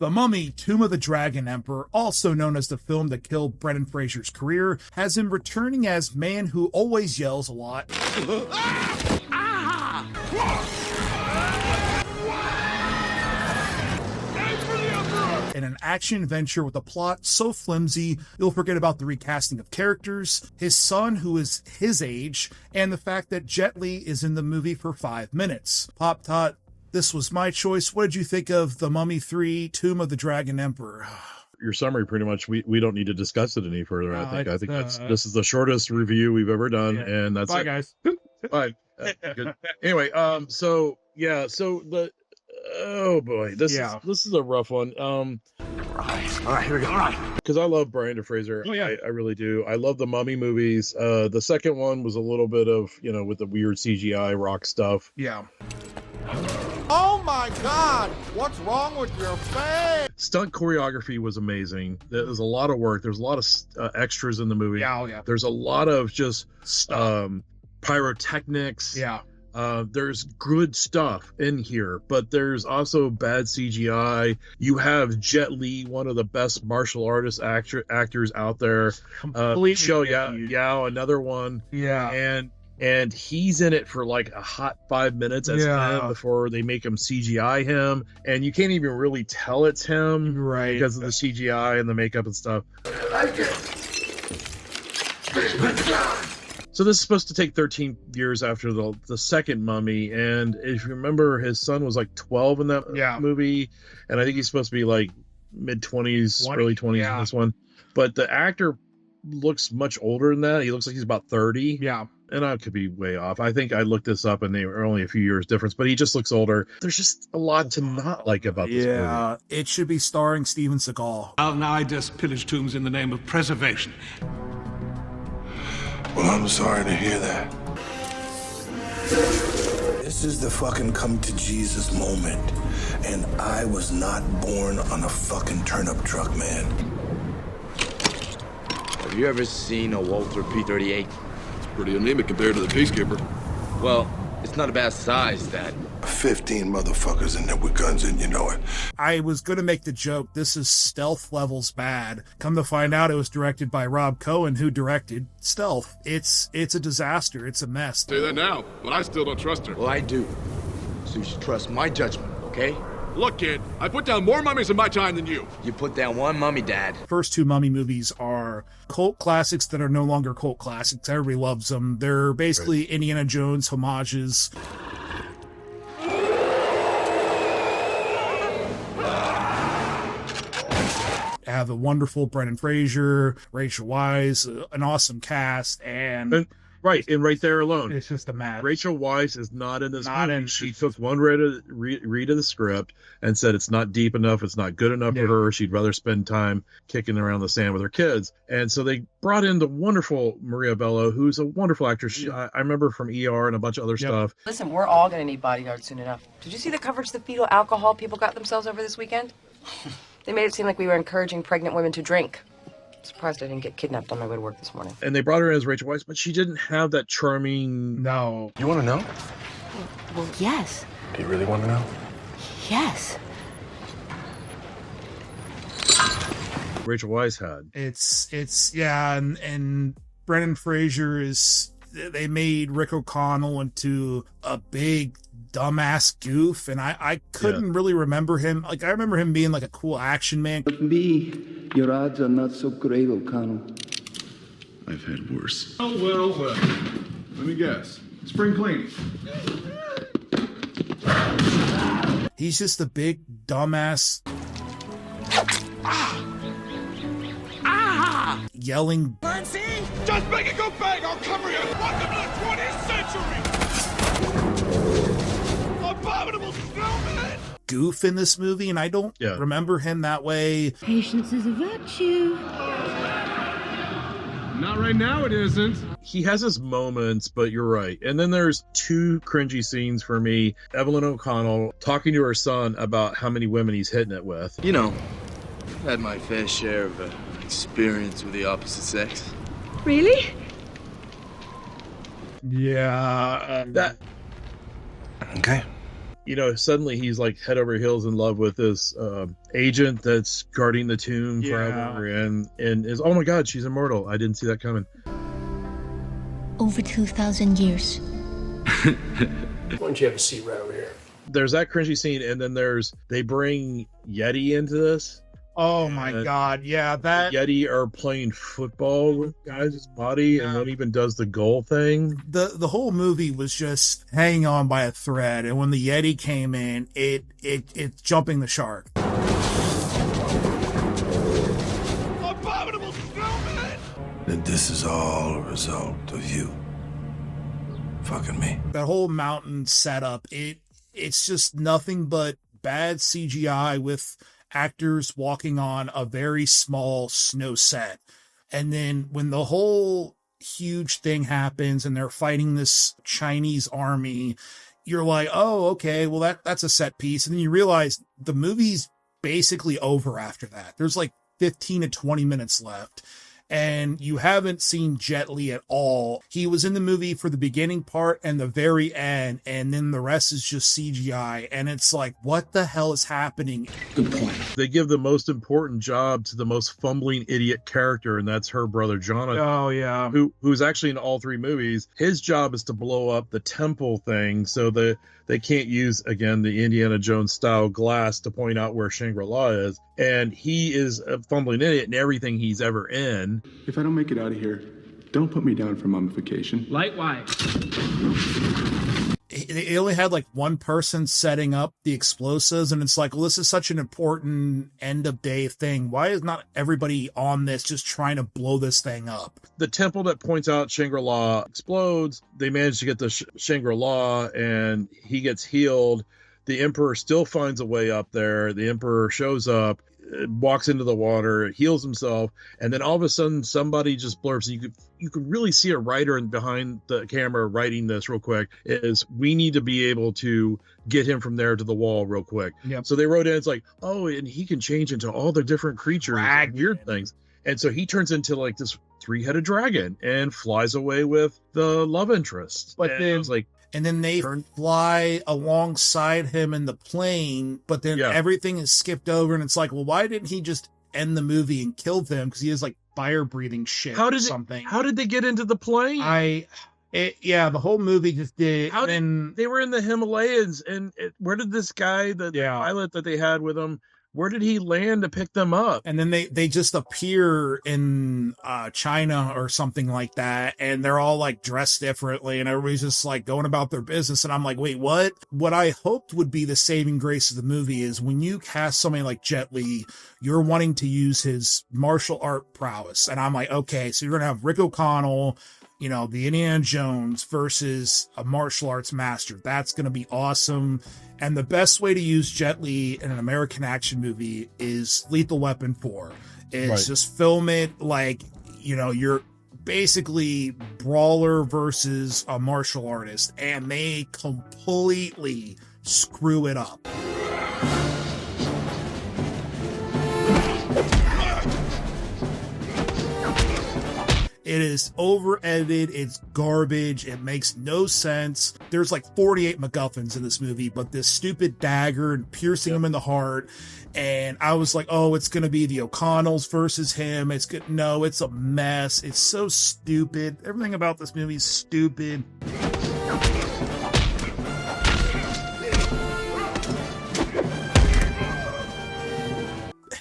The Mummy, Tomb of the Dragon Emperor, also known as the film that killed Brendan Fraser's career, has him returning as man who always yells a lot. In an action adventure with a plot so flimsy, you'll forget about the recasting of characters, his son who is his age, and the fact that Jet Li is in the movie for 5 minutes. Pop Tot, this was my choice. What did you think of The Mummy 3, Tomb of the Dragon Emperor? Your summary, pretty much, we don't need to discuss it any further. I think this is the shortest review we've ever done, and that's Bye, it. guys. Bye. Good. Anyway, so the oh boy, this is a rough one. All right, here we go. All right, because I love Brendan Fraser. Oh, yeah. I really do. I love the Mummy movies. The second one was a little bit of, with the weird CGI rock stuff. Yeah. Oh my God! What's wrong with your face? Stunt choreography was amazing. There's a lot of work. There's a lot of extras in the movie. Yeah. There's a lot of just pyrotechnics. Yeah. There's good stuff in here, but there's also bad CGI. You have Jet Li, one of the best martial artist actors out there. Completely. Yao, another one. Yeah. And he's in it for like a hot 5 minutes as him before they make him CGI him, and you can't even really tell it's him, right? Because of the CGI and the makeup and stuff. So this is supposed to take 13 years after the second Mummy, and if you remember, his son was like 12 in that movie, and I think he's supposed to be like mid-20s, early 20s in this one. But the actor looks much older than that. He looks like he's about 30. Yeah. And I could be way off. I think I looked this up and they were only a few years difference, but he just looks older. There's just a lot to not like about this movie. Yeah, it should be starring Steven Seagal. Now I just pillage tombs in the name of preservation. Well, I'm sorry to hear that. This is the fucking come to Jesus moment. And I was not born on a fucking turnip truck, man. Have you ever seen a Walter P-38? Pretty anemic compared to the Peacekeeper. Well, it's not a bad size, Dad. 15 motherfuckers in there with guns, and you know it. I was going to make the joke, this is Stealth levels bad. Come to find out, it was directed by Rob Cohen, who directed Stealth. It's a disaster. It's a mess. Say that now, but I still don't trust her. Well, I do. So you should trust my judgment, okay? Look, kid, I put down more mummies in my time than you. You put down one mummy, Dad. First two Mummy movies are cult classics that are no longer cult classics. Everybody loves them. They're basically Indiana Jones homages. Have a wonderful Brendan Fraser, Rachel Weisz, an awesome cast, and right there alone, it's just a mess. Rachel Weisz is not in this movie. She took one read of the script and said it's not deep enough, it's not good enough for her. She'd rather spend time kicking around the sand with her kids. And so they brought in the wonderful Maria Bello, who's a wonderful actress. I remember from ER and a bunch of other stuff. Listen, we're all going to need bodyguards soon enough. Did you see the coverage the fetal alcohol people got themselves over this weekend? They made it seem like we were encouraging pregnant women to drink. Surprised I didn't get kidnapped on my way to work this morning. And they brought her in as Rachel Weisz, but she didn't have that charming... No. You want to know? Well, yes. Do you really want to know? Yes. Rachel Weisz had. And Brendan Fraser is... They made Rick O'Connell into a big dumbass goof, and I couldn't really remember him. Like, I remember him being like a cool action man. With me, your odds are not so great, O'Connell. I've had worse. Oh, well, let me guess. Spring cleaning. He's just a big dumbass. Yelling. Nancy! Just make it go bang! I'll cover you! Welcome to the 20th century! Abominable snowman! Goof in this movie, and I don't remember him that way. Patience is a virtue. Not right now, it isn't. He has his moments, but you're right. And then there's two cringy scenes for me. Evelyn O'Connell talking to her son about how many women he's hitting it with. You know, I've had my fair share of experience with the opposite sex. Really? Yeah. That. Okay. you know, suddenly he's like head over heels in love with this agent that's guarding the tomb forever, and is, oh my God, she's immortal. I didn't see that coming. Over 2,000 years. Why don't you have a seat right over here? There's that cringy scene, and then they bring Yeti into this. Oh my God, yeah, that Yeti are playing football with guys' body, and one even does the goal thing. The whole movie was just hanging on by a thread, and when the Yeti came in, it's jumping the shark. Abominable snowman! That this is all a result of you fucking me. That whole mountain setup, it's just nothing but bad CGI with actors walking on a very small snow set. And then when the whole huge thing happens and they're fighting this Chinese army, you're like, oh, okay, well that's a set piece. And then you realize the movie's basically over after that. There's like 15 to 20 minutes left. And you haven't seen Jet Li at all. He was in the movie for the beginning part and the very end, and then the rest is just CGI. And it's like, what the hell is happening? Good point. They give the most important job to the most fumbling idiot character, and that's her brother Jonathan. Oh yeah, who's actually in all three movies. His job is to blow up the temple thing so that they can't use, again, the Indiana Jones style glass to point out where Shangri-La is. And he is a fumbling idiot in everything he's ever in. If I don't make it out of here, don't put me down for mummification. Likewise. They only had like one person setting up the explosives, and it's like, well, this is such an important end of day thing. Why is not everybody on this just trying to blow this thing up? The temple that points out Shangri-La explodes. They manage to get the Shangri-La, and he gets healed. The Emperor still finds a way up there. The Emperor shows up, walks into the water, heals himself, and then all of a sudden somebody just blurts. You could really see a writer behind the camera writing this real quick, is we need to be able to get him from there to the wall real quick. Yep. So they wrote in, it's like, oh, and he can change into all the different creatures and weird things. And so he turns into like this 3-headed dragon and flies away with the love interest. But then, I was like, and then they fly alongside him in the plane, but then everything is skipped over, and it's like, well, why didn't he just end the movie and kill them? Because he has like fire breathing shit or something. How did they get into the plane? The whole movie just did. They were in the Himalayas, and where did this guy, the pilot that they had with him, where did he land to pick them up? And then they just appear in China or something like that, and they're all like dressed differently, and everybody's just like going about their business. And I'm like, wait, what? What I hoped would be the saving grace of the movie is when you cast somebody like Jet Li, you're wanting to use his martial art prowess. And I'm like, okay, so you're gonna have Rick O'Connell, you know, the Indiana Jones versus a martial arts master. That's going to be awesome. And the best way to use Jet Li in an American action movie is Lethal Weapon 4. It's just film it like, you know, you're basically brawler versus a martial artist, and they completely screw it up. It is over-edited, it's garbage, it makes no sense. There's like 48 MacGuffins in this movie, but this stupid dagger and piercing him in the heart, and I was like, oh, it's gonna be the O'Connells versus him. It's good. No, it's a mess. It's so stupid. Everything about this movie is stupid.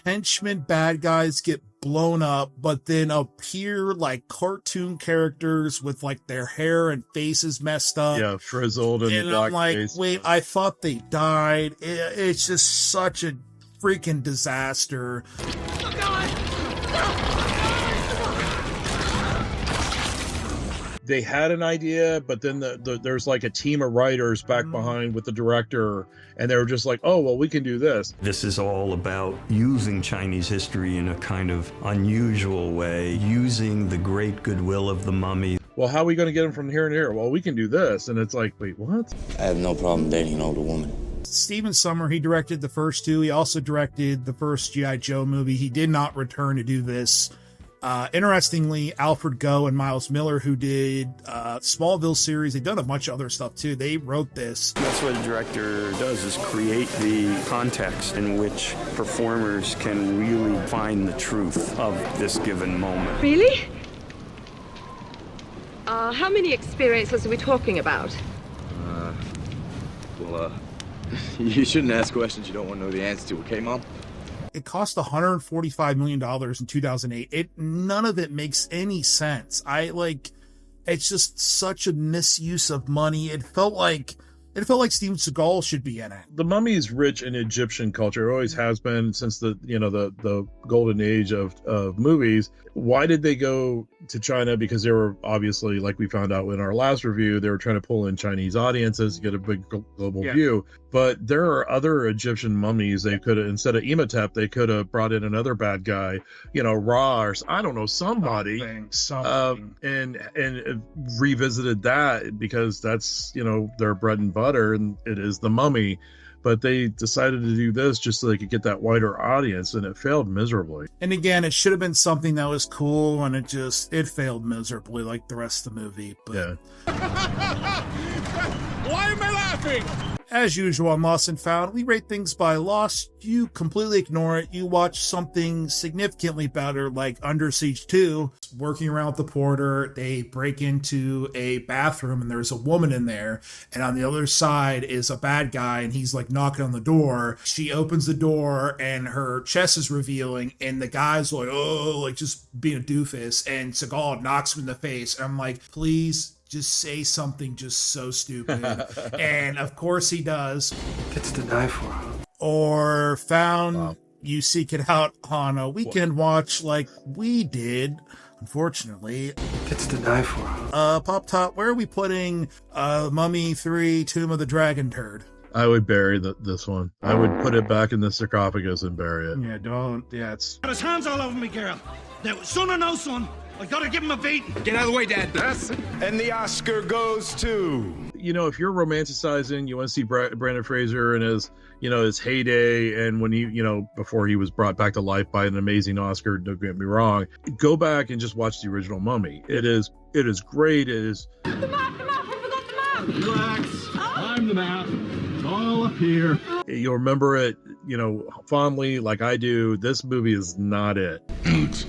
Henchmen, bad guys get blown up, but then appear like cartoon characters with like their hair and faces messed up. Yeah, frizzled and black I'm like, face. wait, I thought they died. It's just such a freaking disaster. Oh, God! They had an idea, but then there's like a team of writers back behind with the director, and they were just like, oh, well, we can do this. This is all about using Chinese history in a kind of unusual way, using the great goodwill of the mummy. Well, how are we going to get them from here and here? Well, we can do this. And it's like, wait, what? I have no problem dating an older woman. Stephen Sommer, he directed the first two. He also directed the first G.I. Joe movie. He did not return to do this Interestingly, Alfred Goh and Miles Miller, who did Smallville series, they've done a bunch of other stuff too. They wrote this. That's what a director does, is create the context in which performers can really find the truth of this given moment. Really? How many experiences are we talking about? You shouldn't ask questions you don't want to know the answer to, okay, Mom? It cost $145 million in 2008. None of it makes any sense. It's just such a misuse of money. It felt like Steven Seagal should be in it. The Mummy is rich in Egyptian culture. It always has been since the golden age of movies. Why did they go to China? Because they were obviously, like we found out in our last review, they were trying to pull in Chinese audiences to get a big global view. But there are other Egyptian mummies they could have, instead of Imhotep, they could have brought in another bad guy, Ra, or I don't know, somebody. And revisited that, because that's, their bread and butter, and it is the Mummy. But they decided to do this just so they could get that wider audience, and it failed miserably. And again, it should have been something that was cool, and it failed miserably like the rest of the movie. But yeah. Why am I laughing? As usual on Lost and Found, we rate things by loss. You completely ignore it. You watch something significantly better, like Under Siege 2. Working around with the porter, they break into a bathroom and there's a woman in there. And on the other side is a bad guy, and he's like knocking on the door. She opens the door and her chest is revealing, and the guy's like, oh, like just being a doofus. And Seagal knocks him in the face. And I'm like, please, just say something just so stupid. And of course he does. Gets to die for. Or Found, wow. You seek it out on a weekend watch like we did, unfortunately. Gets to die for. Pop Top, where are we putting Mummy 3 Tomb of the Dragon turd? I would bury this one. I would put it back in the sarcophagus and bury it. Yeah, don't. Yeah, it's... Got his hands all over me, girl. Now, son or no son, I gotta give him a beating. Get out of the way, Dad. And the Oscar goes to... If you're romanticizing, you want to see Brandon Fraser in his heyday, and when he, before he was brought back to life by an amazing Oscar, don't get me wrong, go back and just watch the original Mummy. It is great. It is... The map, I forgot the map. Relax. I'm the map. It's all up here. You'll remember it, fondly like I do. This movie is not it. Alex.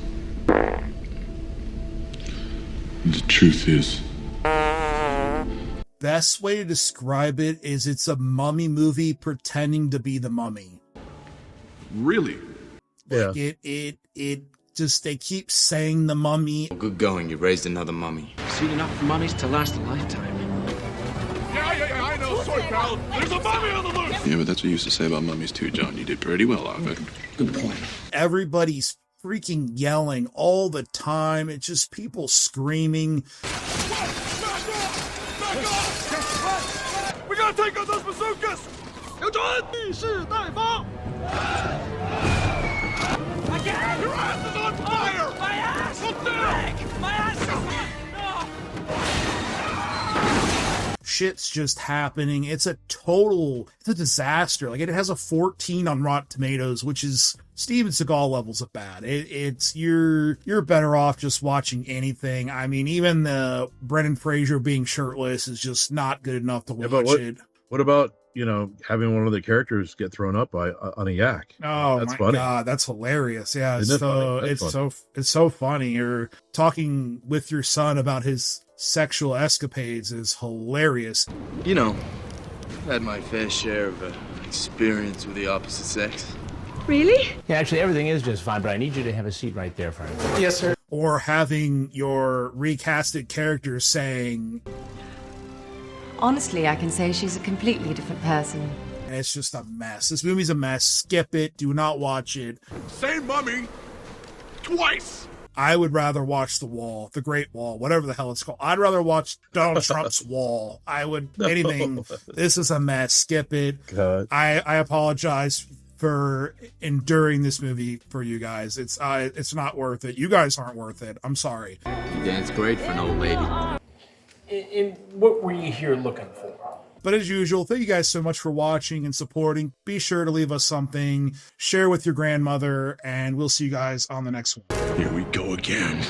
The truth is... Best way to describe it is it's a mummy movie pretending to be the Mummy. Really? Yeah. It just, they keep saying the Mummy. Well, good going. You raised another mummy. Seen enough mummies to last a lifetime. Yeah, I know. Sorry, pal. There's a mummy on the loose. Yeah, but that's what you used to say about mummies too, John. You did pretty well off it. Good point. Everybody's freaking yelling all the time. It's just people screaming. We gotta take out those bazookas! Again! Your ass is on fire! My ass! Look down! My ass is on fire! Shit's just happening. It's a disaster. Like, it has a 14 on Rotten Tomatoes, which is Steven Seagal levels of bad. You're better off just watching anything. I mean, even the Brendan Fraser being shirtless is just not good enough to watch it. What about, having one of the characters get thrown up on a yak? Oh, that's funny. God, that's hilarious. Yeah, it's so funny. You're talking with your son about his sexual escapades is hilarious. I've had my fair share of experience with the opposite sex. Really? Yeah, actually, everything is just fine, but I need you to have a seat right there, friend. Yes, sir. Or having your recasted character saying... Honestly, I can say she's a completely different person. And it's just a mess. This movie's a mess. Skip it. Do not watch it. Same mummy. Twice. I would rather watch The Wall, The Great Wall, whatever the hell it's called. I'd rather watch Donald Trump's Wall. Anything. This is a mess. Skip it. God. I apologize for enduring this movie for you guys. It's not worth it. You guys aren't worth it. I'm sorry. You dance great for an old lady. And what were you here looking for? But as usual, thank you guys so much for watching and supporting. Be sure to leave us something, share with your grandmother, and we'll see you guys on the next one. Here we go again.